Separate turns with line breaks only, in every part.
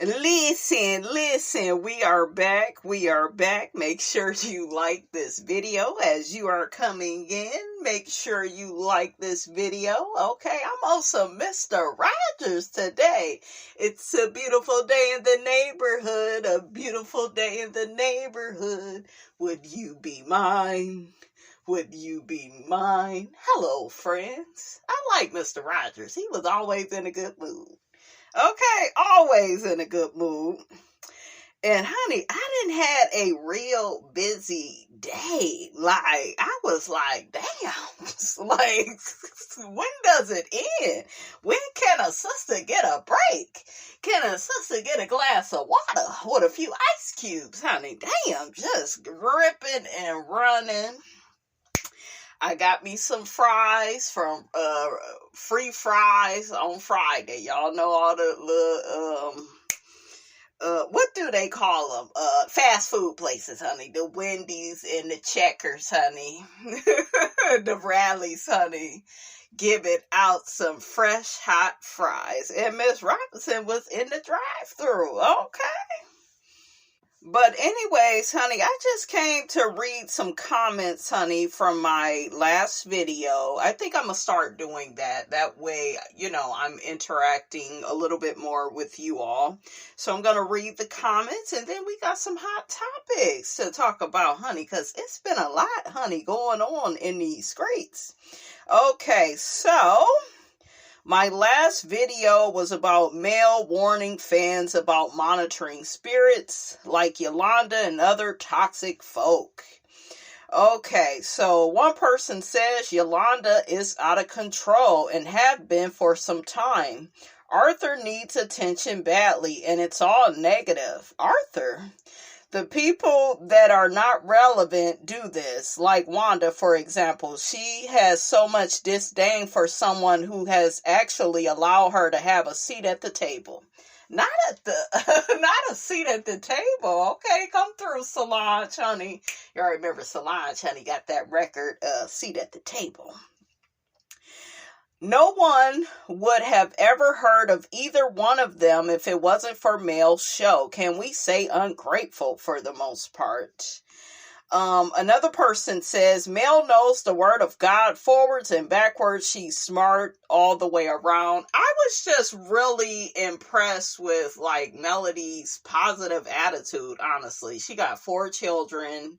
Listen, we are back. Make sure you like this video as you are coming in. Make sure you like this video. Okay, I'm also Mr. Rogers today. It's a beautiful day in the neighborhood. A beautiful day in the neighborhood. Would you be mine? Would you be mine? Hello, friends. I like Mr. Rogers. He was always in a good mood. Okay, always in a good mood. And honey, I didn't had a real busy day. Like, I was like, damn, like, when does it end? When can a sister get a break? Can a sister get a glass of water with a few ice cubes, honey? Damn, just ripping and running. I got me some fries from Free Fries on Friday. Y'all know all the little what do they call them? Fast food places, honey. The Wendy's and the Checkers, honey. The Rallies, honey. Giving out some fresh hot fries. And Miss Robinson was in the drive-thru. Okay. But anyways, honey, I just came to read some comments, honey, from my last video. I think I'm going to start doing that. That way, you know, I'm interacting a little bit more with you all. So I'm going to read the comments, and then we got some hot topics to talk about, honey, because it's been a lot, honey, going on in these streets. Okay, so my last video was about male warning fans about monitoring spirits like Yolanda and other toxic folk. Okay, so one person says Yolanda is out of control and have been for some time. Arthur needs attention badly and it's all negative. Arthur? The people that are not relevant do this, like Wanda, for example. She has so much disdain for someone who has actually allowed her to have a seat at the table. Not a seat at the table. Okay, come through, Solange, honey. You all remember Solange, honey, got that record, Seat at the Table. No one would have ever heard of either one of them if it wasn't for Mel's show. Can we say ungrateful for the most part? Another person says, Mel knows the word of God forwards and backwards. She's smart all the way around. I was just really impressed with, like, Melody's positive attitude, honestly. She got 4 children.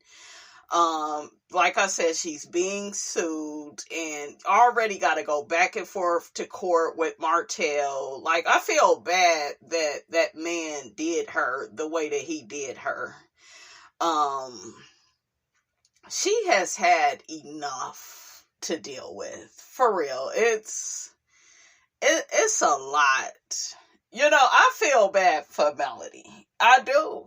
Like I said, she's being sued and already got to go back and forth to court with Martell. Like, I feel bad that that man did her the way that he did her. She has had enough to deal with. For real. It's a lot. You know, I feel bad for Melody. I do,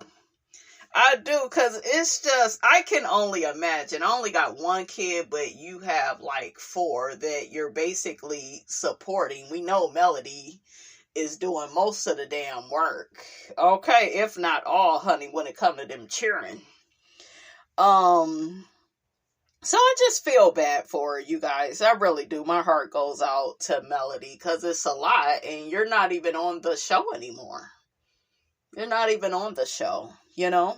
because it's just, I can only imagine. I only got 1 kid, but you have like 4 that you're basically supporting. We know Melody is doing most of the damn work. Okay, if not all, honey, when it comes to them cheering. So I just feel bad for her, you guys. I really do. My heart goes out to Melody because it's a lot, and you're not even on the show anymore. You're not even on the show, you know?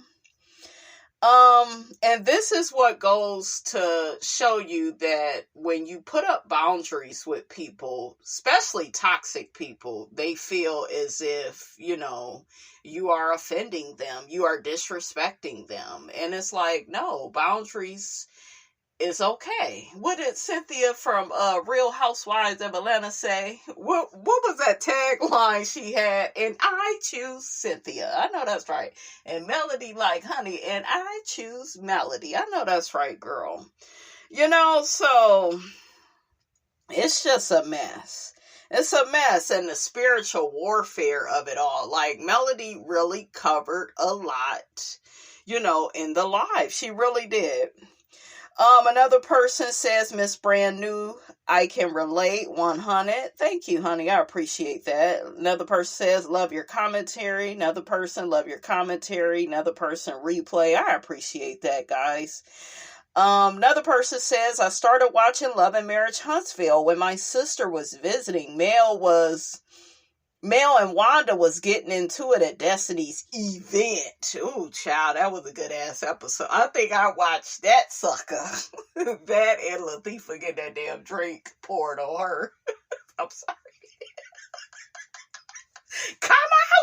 And this is what goes to show you that when you put up boundaries with people, especially toxic people, they feel as if, you know, you are offending them, you are disrespecting them. And it's like, no, boundaries is okay. What did Cynthia from Real Housewives of Atlanta say? What was that tagline she had? And I choose Cynthia. I know that's right. And Melody like, honey, and I choose Melody. I know that's right, girl. You know, so it's just a mess. It's a mess, and the spiritual warfare of it all. Like, Melody really covered a lot, you know, in the live. She really did. Another person says, Miss Brand New, I can relate 100. Thank you, honey. I appreciate that. Another person says, love your commentary. Another person, love your commentary. Another person, replay. I appreciate that, guys. Another person says, I started watching Love and Marriage Huntsville when my sister was visiting. Mel was Mel and Wanda was getting into it at Destiny's event. Ooh, child, that was a good ass episode. I think I watched that sucker. That and Latifah get that damn drink poured on her. I'm sorry. Come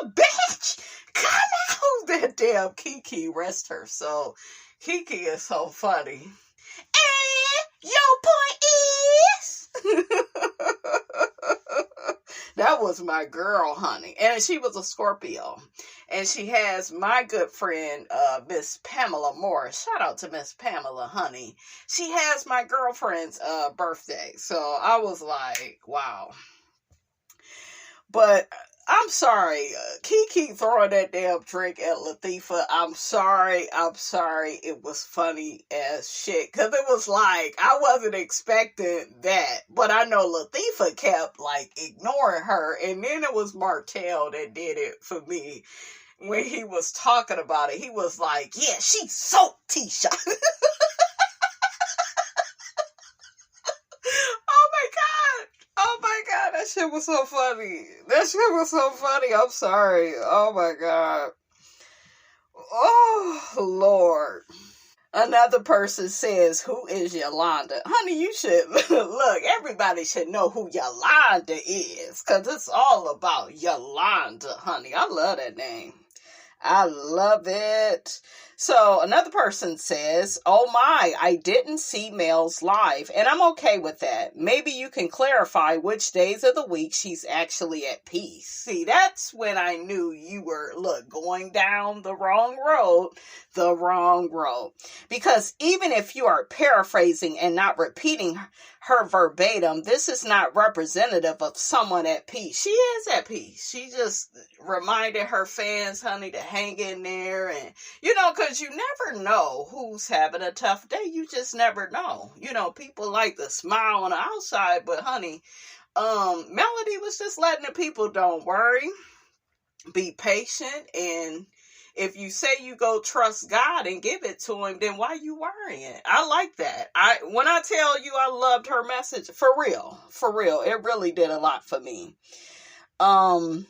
out, bitch! Come out! That damn Kiki, rest her soul. Kiki is so funny. And your point is... That was my girl, honey. And she was a Scorpio. And she has my good friend, Miss Pamela Morris. Shout out to Miss Pamela, honey. She has my girlfriend's birthday. So I was like, wow. But I'm sorry. Kiki throwing that damn drink at Latifah. I'm sorry. It was funny as shit. Because it was like, I wasn't expecting that. But I know Latifah kept, like, ignoring her. And then it was Martell that did it for me. When he was talking about it, he was like, yeah, she's so Tisha. Oh my God, that shit was so funny. I'm sorry. Oh my God. Oh, Lord. Another person says, who is Yolanda? Honey, you should, look, everybody should know who Yolanda is. Because it's all about Yolanda, honey. I love that name. I love it. So another person says, oh my, I didn't see Mel's live, and I'm okay with that. Maybe you can clarify which days of the week she's actually at peace. See, that's when I knew you were, going down the wrong road. Because even if you are paraphrasing and not repeating her verbatim, this is not representative of someone at peace. She is at peace. She just reminded her fans, honey, to hang in there. And, because you never know who's having a tough day. You just never know. People like to smile on the outside, but, honey, Melody was just letting the people, don't worry, be patient, and if you say you go trust God and give it to him, then why you worrying? I like that. When I tell you I loved her message, for real, it really did a lot for me. So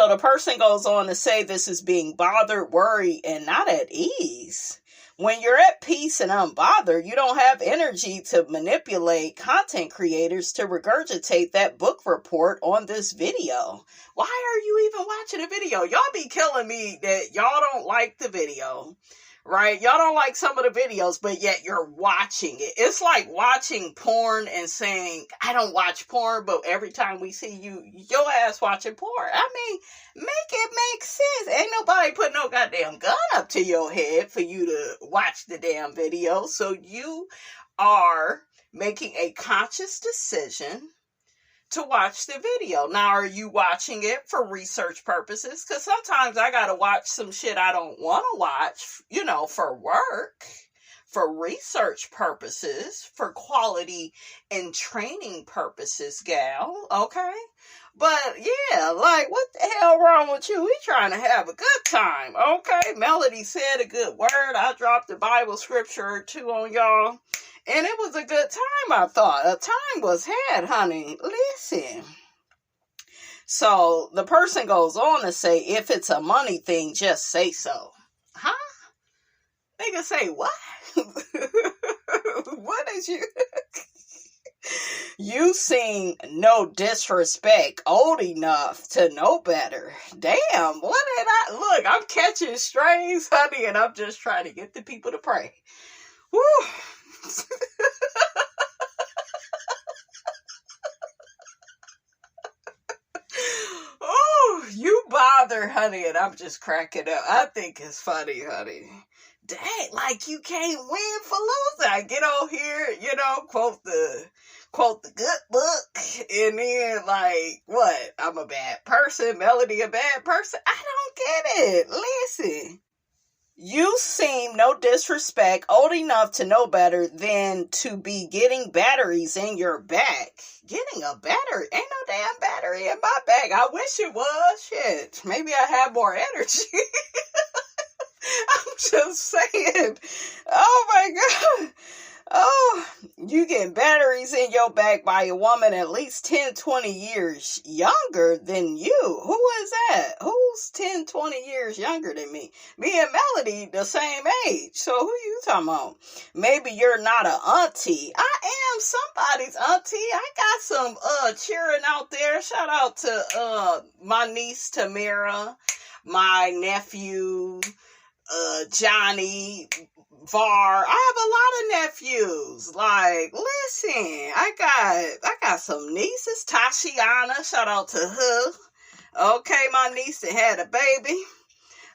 the person goes on to say this is being bothered, worried, and not at ease. When you're at peace and unbothered, you don't have energy to manipulate content creators to regurgitate that book report on this video. Why are you even watching the video? Y'all be killing me that y'all don't like the video, right? Y'all don't like some of the videos, but yet you're watching it. It's like watching porn and saying, I don't watch porn, but every time we see you, your ass watching porn. I mean, make it make sense. Ain't nobody put no goddamn gun up to your head for you to watch the damn video. So you are making a conscious decision to watch the video. Now, are you watching it for research purposes? Because sometimes I gotta watch some shit I don't want to watch, for work, for research purposes, for quality and training purposes, gal, okay? But, yeah, like, what the hell wrong with you? We trying to have a good time, okay? Melody said a good word. I dropped a Bible scripture or two on y'all. And it was a good time, I thought. A time was had, honey. Listen. So, the person goes on to say, if it's a money thing, just say so. Huh? Nigga say what? What is you... You seem no disrespect, old enough to know better. Damn, what did I... Look, I'm catching strays, honey, and I'm just trying to get the people to pray. Woo! Oh, you bother, honey, and I'm just cracking up. I think it's funny, honey. Dang, like you can't win for losing. I get on here, quote the good book, and then like, what? I'm a bad person, Melody a bad person? I don't get it. Listen. You seem, no disrespect, old enough to know better than to be getting batteries in your back. Getting a battery? Ain't no damn battery in my back. I wish it was. Shit. Maybe I have more energy. I'm just saying. Oh my God. Oh, you get batteries in your back by a woman at least 10, 20 years younger than you. Who is that? Who's 10, 20 years younger than me? Me and Melody the same age. So who you talking about? Maybe you're not an auntie. I am somebody's auntie. I got some cheering out there. Shout out to my niece Tamara, my nephew Johnny, Var. I have a lot of nephews. Like, listen, I got some nieces. Tashiana, shout out to her. Okay, my niece that had a baby.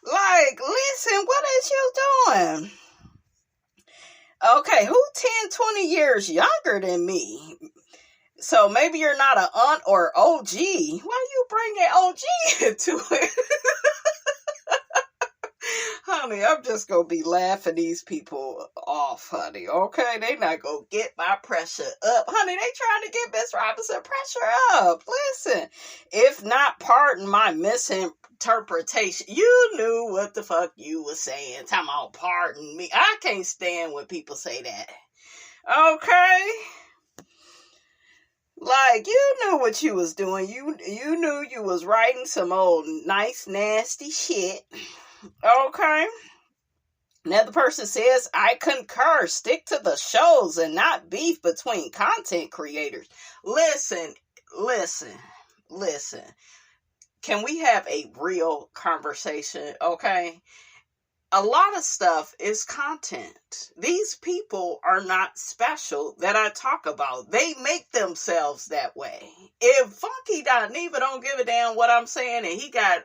Like, listen, what is you doing? Okay, who 10, 20 years younger than me? So maybe you're not an aunt or OG. Why you bringing OG into it? Honey, I'm just going to be laughing these people off, honey, okay? They not going to get my pressure up. Honey, they trying to get Miss Robinson pressure up. Listen, if not, pardon my misinterpretation. You knew what the fuck you was saying. Talking about pardon me. I can't stand when people say that. Okay? Like, you knew what you was doing. You knew you was writing some old nice, nasty shit. Okay. Another person says, I concur. Stick to the shows and not beef between content creators. Listen. Can we have a real conversation? Okay. A lot of stuff is content. These people are not special that I talk about. They make themselves that way. If Funky.Neva don't give a damn what I'm saying and he got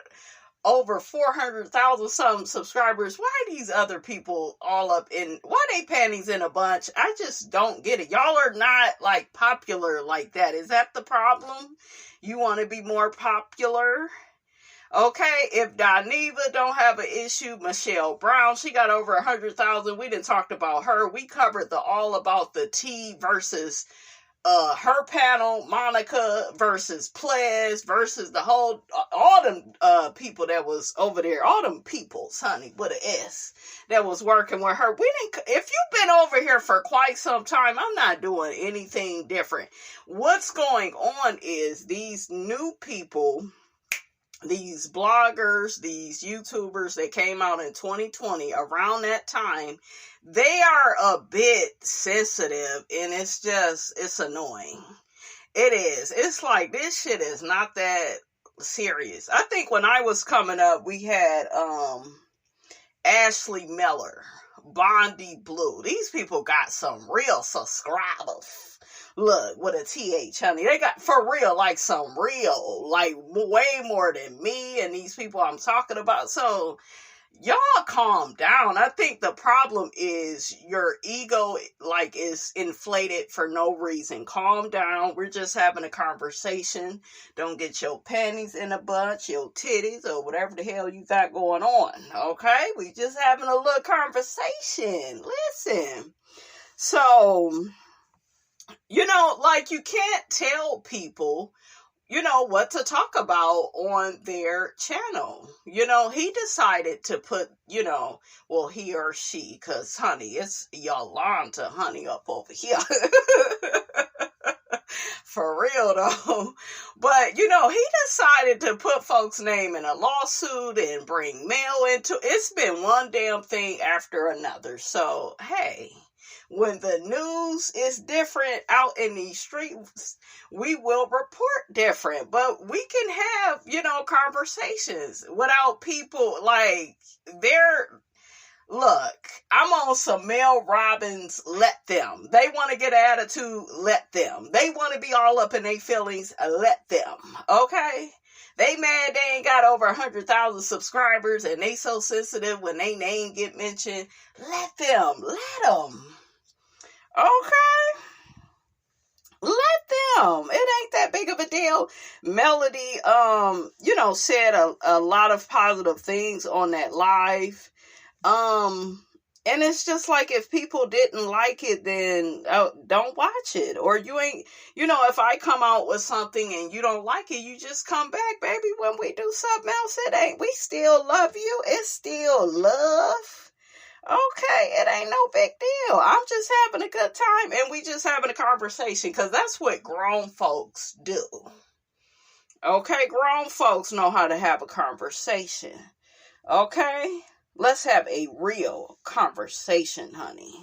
over 400,000 some subscribers, why these other people all up in, why they panties in a bunch? I just don't get it. Y'all are not like popular like that. Is that the problem? You want to be more popular? Okay, if Dineva don't have an issue, Michelle Brown, she got over 100,000. We didn't talk about her. We covered the all about the T versus her panel, Monica versus Ples versus the whole, all them people that was over there, all them peoples, honey, with an S, that was working with her. If you've been over here for quite some time, I'm not doing anything different. What's going on is these new people, these bloggers, these YouTubers that came out in 2020, around that time, they are a bit sensitive, and it's annoying. It is. It's like, this shit is not that serious. I think when I was coming up, we had Ashley Miller, Bondi Blue. These people got some real subscribers. Look, with a TH, honey. They got, for real, like some real, like way more than me and these people I'm talking about. So, y'all calm down. I think the problem is your ego, like, is inflated for no reason. Calm down. We're just having a conversation. Don't get your panties in a bunch, your titties, or whatever the hell you got going on. Okay? We just having a little conversation. Listen. So, you know, like, you can't tell people, you know, what to talk about on their channel. You know, he decided to put, you know, well, he or she, because, honey, it's Yolanda, honey, up over here. For real, though. But, you know, he decided to put folks' name in a lawsuit and bring mail into, it's been one damn thing after another. So, hey, when the news is different out in these streets, we will report different. But we can have, you know, conversations without people, like, look, I'm on some Mel Robbins, let them. They want to get an attitude, let them. They want to be all up in their feelings, let them. Okay? They mad they ain't got over 100,000 subscribers and they so sensitive when they name get mentioned. Let them. Okay? Let them. It ain't that big of a deal. Melody, you know, said a lot of positive things on that live. And it's just like, if people didn't like it, then don't watch it. Or you ain't, you know, if I come out with something and you don't like it, you just come back, baby. When we do something else, we still love you. It's still love. Okay, it ain't no big deal. I'm just having a good time and we just having a conversation because that's what grown folks do. Okay, grown folks know how to have a conversation. Okay, let's have a real conversation, honey.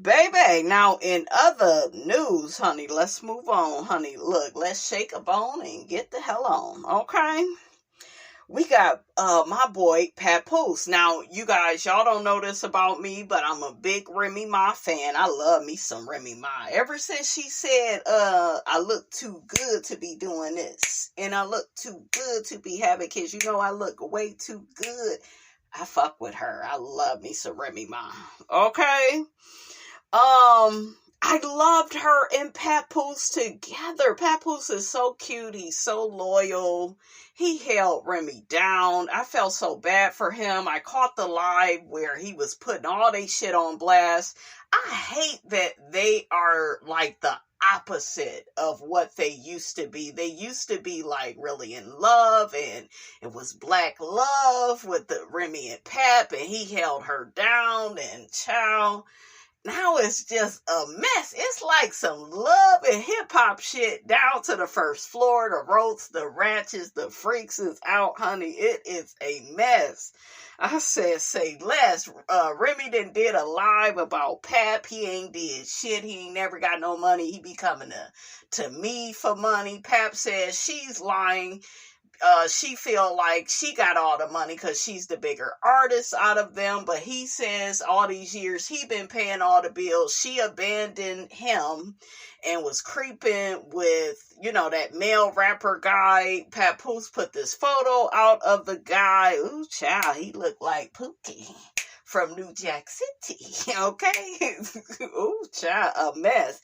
Baby, now in other news, honey, let's move on, honey. Look, let's shake a bone and get the hell on, okay? We got my boy Papoose. Now, you guys, y'all don't know this about me, but I'm a big Remy Ma fan. I love me some Remy Ma. Ever since she said, I look too good to be doing this, and I look too good to be having kids. You know, I look way too good. I fuck with her. I love me some Remy Ma. Okay? I loved her and Papoose together. Papoose is so cute. He's so loyal. He held Remy down. I felt so bad for him. I caught the live where he was putting all they shit on blast. I hate that they are like the opposite of what they used to be. They used to be like really in love, and it was black love with the Remy and Pap, and he held her down, and child, now it's just a mess. It's like some love and hip-hop shit down to the first floor. The roads, the ratchets, the freaks is out, honey. It is a mess. I said, say less. Remy did a live about Pap. He ain't did shit. He ain't never got no money. He be coming to me for money. Pap says she's lying. She feel like she got all the money because she's the bigger artist out of them, but he says all these years he been paying all the bills. She abandoned him and was creeping with, that male rapper guy. Papoose put this photo out of the guy. Ooh, child, he looked like Pookie from New Jack City, okay? Ooh, child, a mess.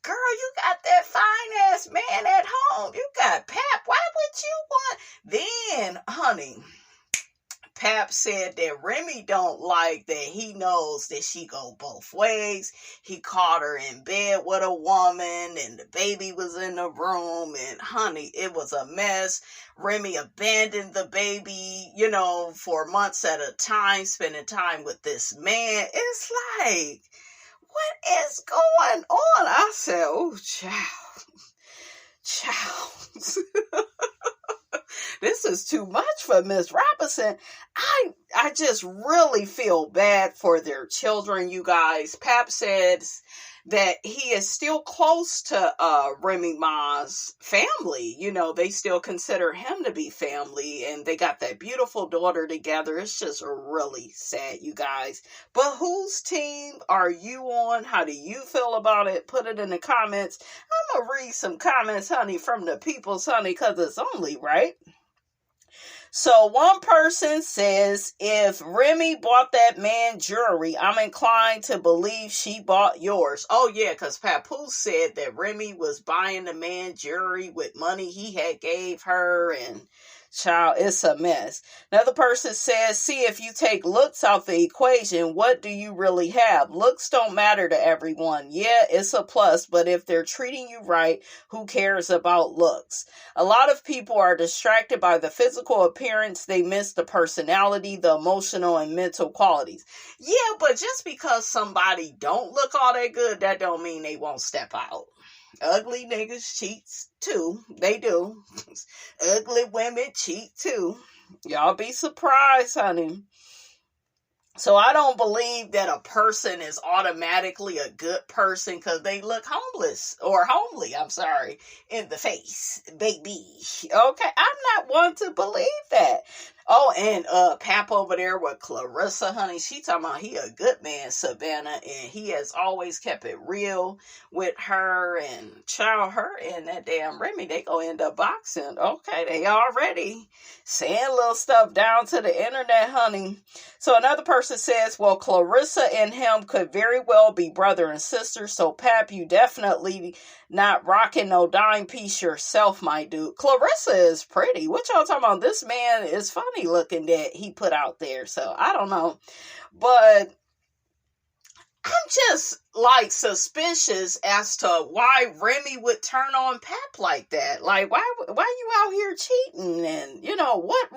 Girl, you got that fine-ass man at home. You got Pap. Why would you want... Then, honey, Pap said that Remy don't like that he knows that she go both ways. He caught her in bed with a woman, and the baby was in the room, and honey, it was a mess. Remy abandoned the baby, for months at a time, spending time with this man. It's like... what is going on? I said, oh, child. This is too much for Miss Robinson. I just really feel bad for their children, you guys. Pap says that he is still close to Remy Ma's family. They still consider him to be family, and they got that beautiful daughter together. It's just really sad, you guys. But whose team are you on? How do you feel about it? Put it in the comments. I'm going to read some comments, honey, from the people's, honey, because it's only right. So one person says, if Remy bought that man jewelry, I'm inclined to believe she bought yours. Oh, yeah, because Papoose said that Remy was buying the man jewelry with money he had gave her, and child, it's a mess. Another person says, see, if you take looks out the equation, what do you really have? Looks don't matter to everyone. Yeah, it's a plus, but if they're treating you right, who cares about looks? A lot of people are distracted by the physical appearance. They miss the personality, the emotional and mental qualities. Yeah, but just because somebody don't look all that good, that don't mean they won't step out. Ugly niggas cheat too. They do. Ugly women cheat too. Y'all be surprised, honey. So I don't believe that a person is automatically a good person because they look homeless or homely, in the face, baby. Okay, I'm not one to believe that. Oh, and Pap over there with Clarissa, honey, she talking about he a good man, Savannah, and he has always kept it real with her, and child, her and that damn Remy, they gonna end up boxing. Okay, they already saying little stuff down to the internet, honey. So another person says, well, Clarissa and him could very well be brother and sister, so Pap, you definitely not rocking no dime piece yourself, my dude. Clarissa is pretty. What y'all talking about? This man is funny looking that he put out there, so I don't know. But I'm just like suspicious as to why Remy would turn on Pap like that. Like, why you out here cheating? And what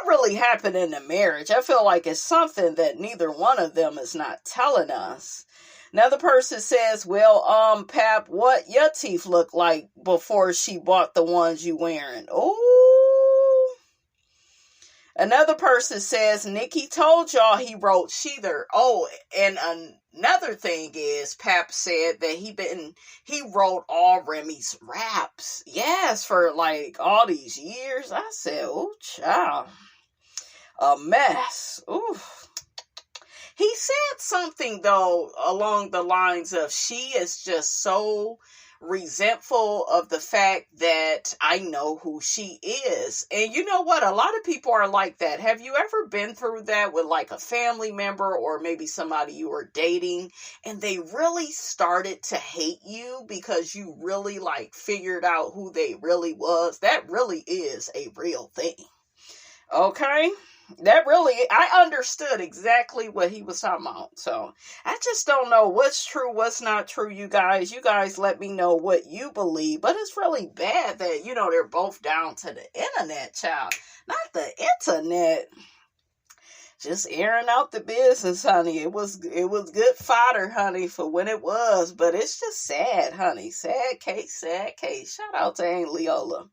really happened in the marriage? I feel like it's something that neither one of them is not telling us. Another person says, well, Pap, what your teeth look like before she bought the ones you wearing? Oh. Another person says, Nikki told y'all he wrote Sheether. Oh, and another thing is, Pap said that he wrote all Remy's raps. Yes, for like all these years. I said, oh, child. A mess. Ooh. He said something, though, along the lines of, she is just so resentful of the fact that I know who she is. And you know what? A lot of people are like that. Have you ever been through that with like a family member or maybe somebody you were dating and they really started to hate you because you really like figured out who they really was? That really is a real thing. Okay? I understood exactly what he was talking about. So, I just don't know what's true, what's not true, you guys. You guys let me know what you believe. But it's really bad that, they're both down to the internet, child. Not the internet. Just airing out the business, honey. It was good fodder, honey, for when it was. But it's just sad, honey. Sad case, sad case. Shout out to Aunt Leola.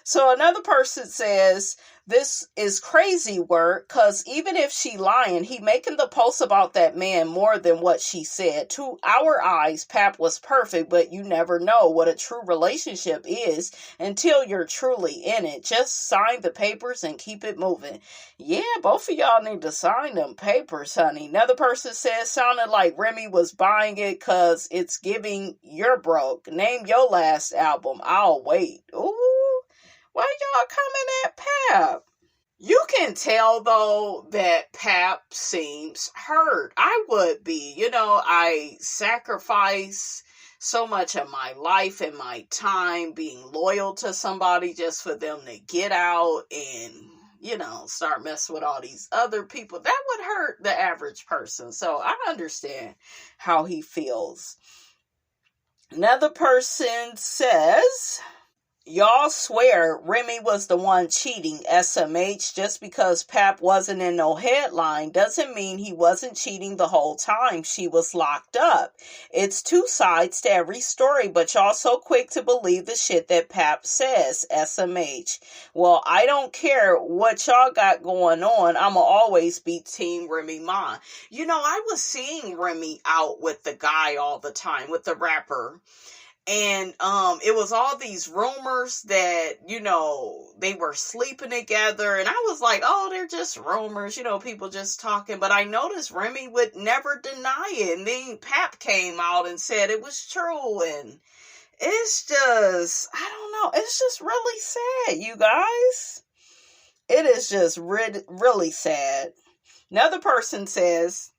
So another person says, this is crazy work, because even if she lying, he making the post about that man more than what she said. To our eyes, Pap was perfect, but you never know what a true relationship is until you're truly in it. Just sign the papers and keep it moving. Yeah, both of y'all need to sign them papers, honey. Another person says, sounded like Remy was buying it because it's giving you're broke. Name your last album. I'll wait. Ooh. Why y'all coming at Pap? You can tell, though, that Pap seems hurt. I would be. I sacrifice so much of my life and my time being loyal to somebody just for them to get out and, start messing with all these other people. That would hurt the average person. So I understand how he feels. Another person says, y'all swear Remy was the one cheating. SMH, just because Pap wasn't in no headline doesn't mean he wasn't cheating the whole time she was locked up. It's two sides to every story, but y'all so quick to believe the shit that Pap says. SMH. Well, I don't care what y'all got going on. I'ma always be Team Remy Ma. I was seeing Remy out with the guy all the time, with the rapper. And it was all these rumors that, they were sleeping together. And I was like, oh, they're just rumors, people just talking. But I noticed Remy would never deny it. And then Pap came out and said it was true. And it's just, I don't know. It's just really sad, you guys. It is just really sad. Another person says,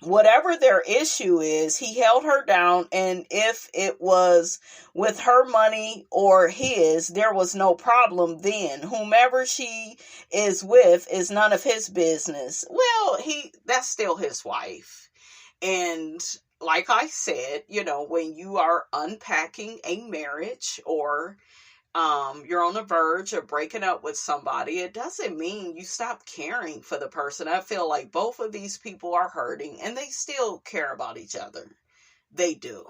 whatever their issue is, he held her down, and if it was with her money or his, there was no problem then. Whomever she is with is none of his business. Well, that's still his wife. And like I said, when you are unpacking a marriage or you're on the verge of breaking up with somebody, it doesn't mean you stop caring for the person. I feel like both of these people are hurting and they still care about each other. They do.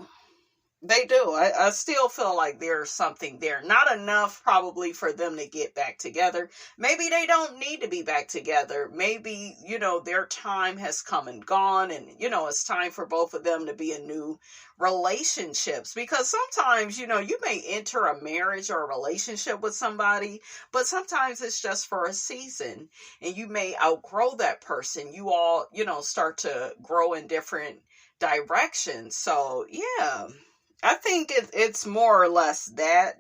They do. I still feel like there's something there. Not enough probably for them to get back together. Maybe they don't need to be back together. Maybe, their time has come and gone and, it's time for both of them to be in new relationships. Because sometimes, you may enter a marriage or a relationship with somebody, but sometimes it's just for a season and you may outgrow that person. You all, start to grow in different directions. So, yeah. I think it's more or less that,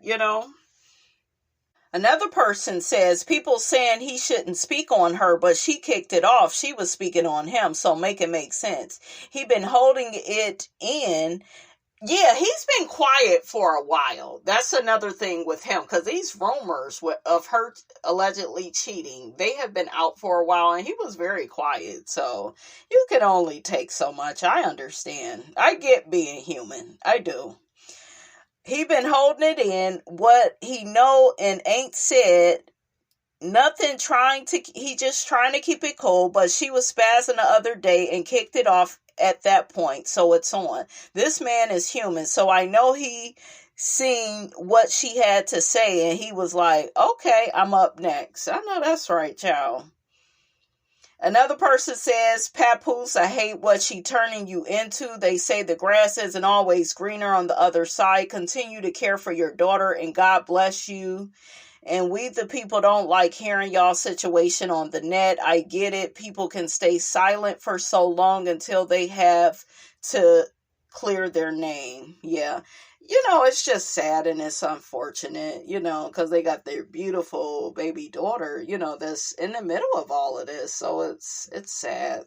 Another person says, people saying he shouldn't speak on her, but she kicked it off. She was speaking on him, so make it make sense. He been holding it in. Yeah, he's been quiet for a while. That's another thing with him, because these rumors of her allegedly cheating, they have been out for a while, and he was very quiet. So you can only take so much. I understand. I get being human. I do. He been holding it in. What he know and ain't said. Nothing he just trying to keep it cool, but she was spazzing the other day and kicked it off at that point, so it's on. This man is human, so I know he seen what she had to say, and he was like, okay, I'm up next. I know that's right, child. Another person says, Papoose, I hate what she turning you into. They say the grass isn't always greener on the other side. Continue to care for your daughter, and God bless you. And we, the people, don't like hearing y'all situation on the net. I get it. People can stay silent for so long until they have to clear their name. Yeah. It's just sad and it's unfortunate, because they got their beautiful baby daughter, that's in the middle of all of this. So it's sad.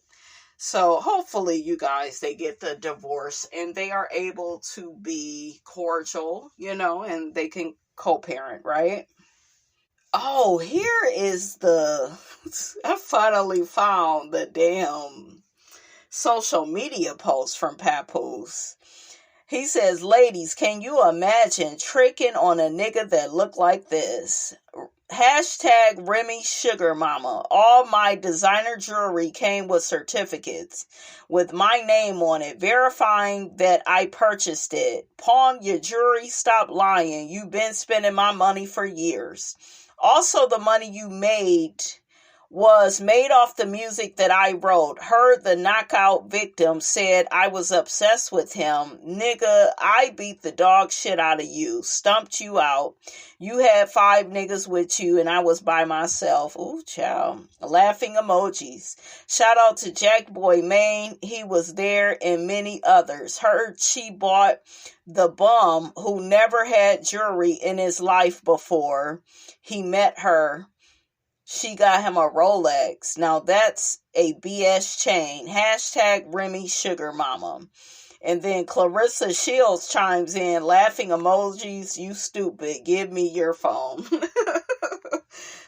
So hopefully you guys, they get the divorce and they are able to be cordial, and they can co-parent, right? Oh, here is I finally found the damn social media post from Papoose. He says, ladies, can you imagine tricking on a nigga that look like this? Hashtag Remy Sugar Mama. All my designer jewelry came with certificates with my name on it, verifying that I purchased it. Pawn your jewelry, stop lying. You've been spending my money for years. Also, the money you made was made off the music that I wrote. Heard the knockout victim said I was obsessed with him. Nigga, I beat the dog shit out of you. Stumped you out. You had 5 niggas with you and I was by myself. Ooh, child. Laughing emojis. Shout out to Jack Boy Maine. He was there and many others. Heard she bought the bum who never had jewelry in his life before he met her. She got him a Rolex. Now that's a BS chain. Hashtag Remy Sugar Mama. And then Clarissa Shields chimes in, laughing emojis, you stupid. Give me your phone.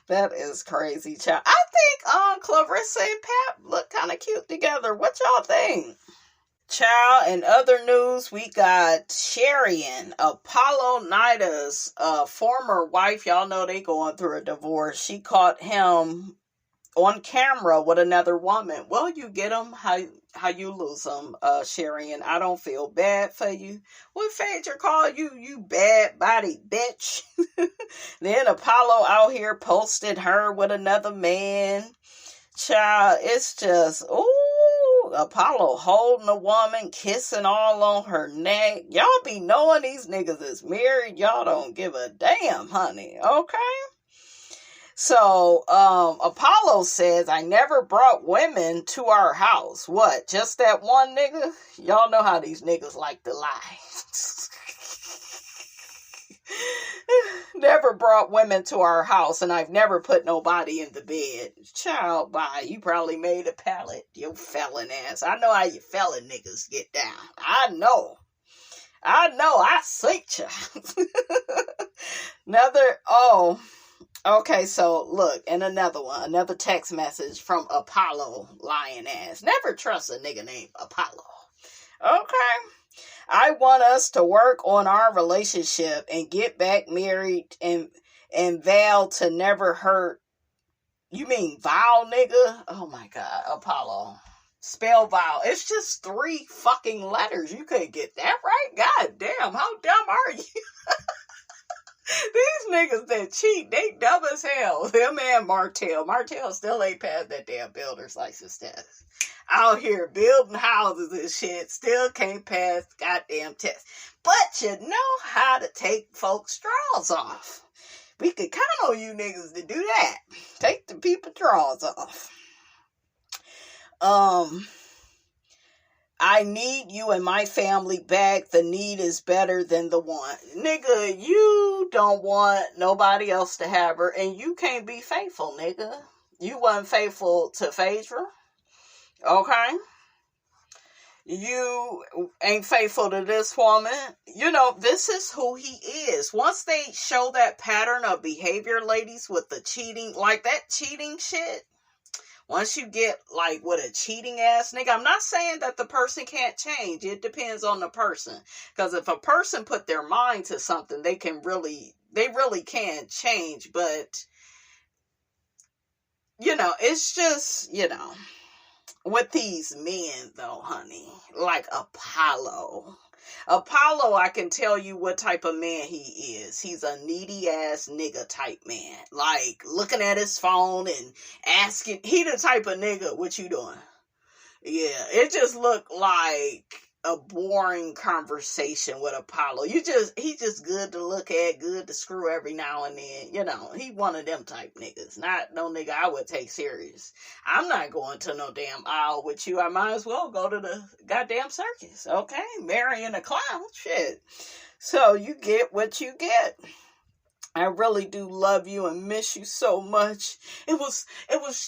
That is crazy, child. I think Clarissa and Pap look kind of cute together. What y'all think? Child, in other news, we got Shereen, Apollo Nida's former wife. Y'all know they going through a divorce. She caught him on camera with another woman. Well, you get them how you lose them, Shereen. I don't feel bad for you. What Phaedra call you, you bad body bitch? Then Apollo out here posted her with another man. Child, it's just, ooh. Apollo holding a woman, kissing all on her neck. Y'all be knowing these niggas is married. Y'all don't give a damn, honey. Okay? So, Apollo says, I never brought women to our house. What? Just that one nigga? Y'all know how these niggas like to lie. Never brought women to our house, and I've never put nobody in the bed. Child, bye. You probably made a pallet, you felon ass. I know how you felon niggas get down. I know. I see you. Okay, so look, and another text message from Apollo lying ass. Never trust a nigga named Apollo. Okay. I want us to work on our relationship and get back married and vow to never hurt. You mean vow, nigga? Oh my God, Apollo. Spell vow. It's just 3 fucking letters. You couldn't get that right? God damn, how dumb are you? These niggas that cheat, they dumb as hell. Him and Martell. Martell still ain't passed that damn builder's license test. Out here building houses and shit, still can't pass the goddamn test. But you know how to take folks' drawers off. We could count on you niggas to do that. Take the people's drawers off. I need you and my family back. The need is better than the want. Nigga, you don't want nobody else to have her, and you can't be faithful, nigga. You wasn't faithful to Phaedra. Okay? you ain't faithful to this woman. You know, this is who he is. Once they show that pattern of behavior, ladies, with the cheating, like that cheating shit, once you get like with a cheating ass nigga, I'm not saying that the person can't change. It depends on the person. Because if a person put their mind to something, they really can change. But, you know, it's just, you know, with these men though, honey, like Apollo, I can tell you what type of man he is. He's a needy ass nigga type man. Like looking at his phone and asking, he the type of nigga, what you doing? Yeah, it just looked like a boring conversation with Apollo. He just good to look at, good to screw every now and then. You know, he one of them type niggas. Not no nigga I would take serious. I'm not going to no damn aisle with you. I might as well go to the goddamn circus. Okay? Marrying a clown. Shit. So you get what you get. I really do love you and miss you so much. It was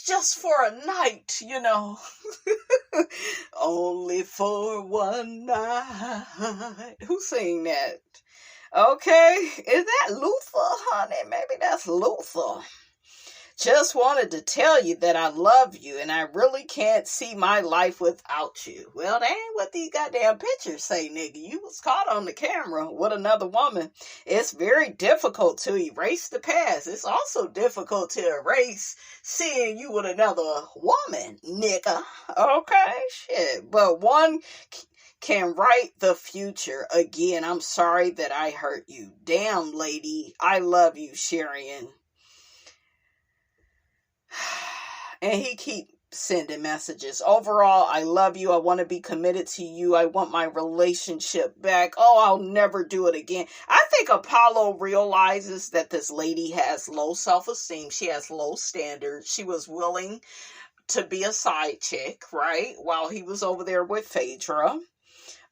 just for a night, you know. Only for one night. Who sang that? Okay. Is that Luther, honey? Maybe that's Luther. Just wanted to tell you that I love you and I really can't see my life without you. Well, that ain't what these goddamn pictures say, nigga. You was caught on the camera with another woman. It's very difficult to erase the past. It's also difficult to erase seeing you with another woman, nigga. Okay, shit. But one can write the future. Again, I'm sorry that I hurt you. Damn, lady. I love you, Shereen. And he keep sending messages. Overall, I love you. I want to be committed to you. I want my relationship back. Oh, I'll never do it again. I think Apollo realizes that this lady has low self-esteem. She has low standards. She was willing to be a side chick, right? While he was over there with Phaedra.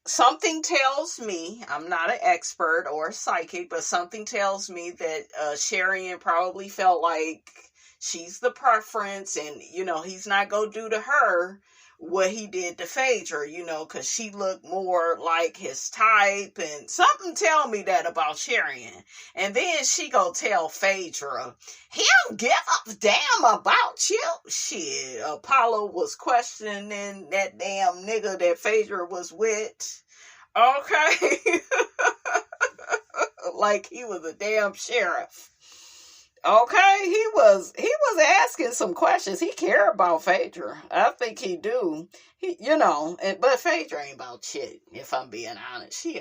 Something tells me, I'm not an expert or a psychic, but something tells me that Shereen probably felt like she's the preference, and, you know, he's not going to do to her what he did to Phaedra, you know, because she looked more like his type, and something tell me that about Shereen. And then she go tell Phaedra, he don't give a damn about you. Shit, Apollo was questioning that damn nigga that Phaedra was with. Okay. Like he was a damn sheriff. Okay, he was asking some questions. He cared about Phaedra. I think he do. He, you know, but Phaedra ain't about shit, if I'm being honest. She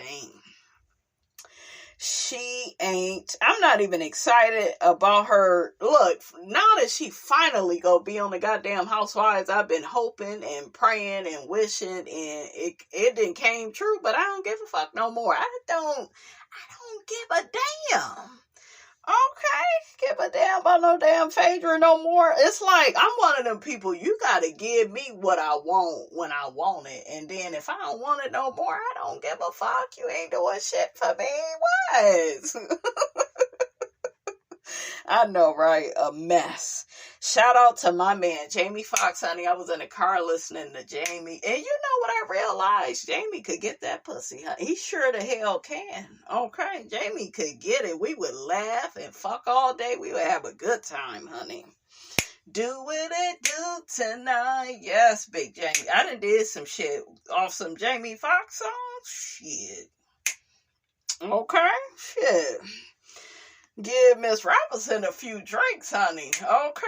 ain't. I'm not even excited about her. Look, now that she finally go be on the goddamn Housewives, I've been hoping and praying and wishing, and it didn't came true, but I don't give a fuck no more. I don't give a damn. Okay, give a damn about no damn Phaedra no more. It's like, I'm one of them people, you gotta give me what I want when I want it. And then if I don't want it no more, I don't give a fuck. You ain't doing shit for me. What? I know, right? A mess. Shout out to my man, Jamie Foxx, honey. I was in the car listening to Jamie. And you know what I realized? Jamie could get that pussy, honey. He sure the hell can. Okay? Jamie could get it. We would laugh and fuck all day. We would have a good time, honey. Do what it do tonight. Yes, Big Jamie. I done did some shit off some Jamie Foxx songs. Shit. Okay? Shit. Give Miss Robinson a few drinks, honey. Okay?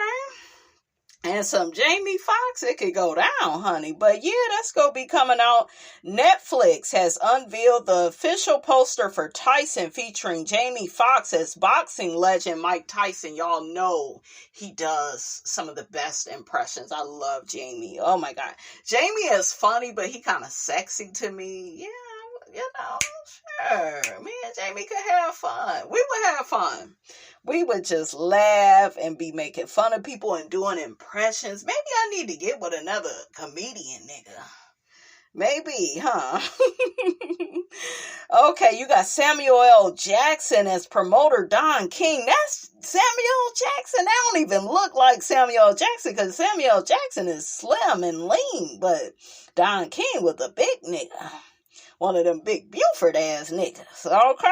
And some Jamie Foxx, it could go down, honey. But yeah, that's going to be coming out. Netflix has unveiled the official poster for Tyson featuring Jamie Foxx as boxing legend Mike Tyson. Y'all know he does some of the best impressions. I love Jamie. Oh my God. Jamie is funny, but he kind of sexy to me. Yeah. You know, sure. Me and Jamie could have fun. We would have fun. We would just laugh and be making fun of people and doing impressions. Maybe I need to get with another comedian nigga. Maybe, huh? Okay, you got Samuel L. Jackson as promoter Don King. That's Samuel Jackson. That don't even look like Samuel Jackson because Samuel Jackson is slim and lean, but Don King was a big nigga. One of them big Buford ass niggas. Okay?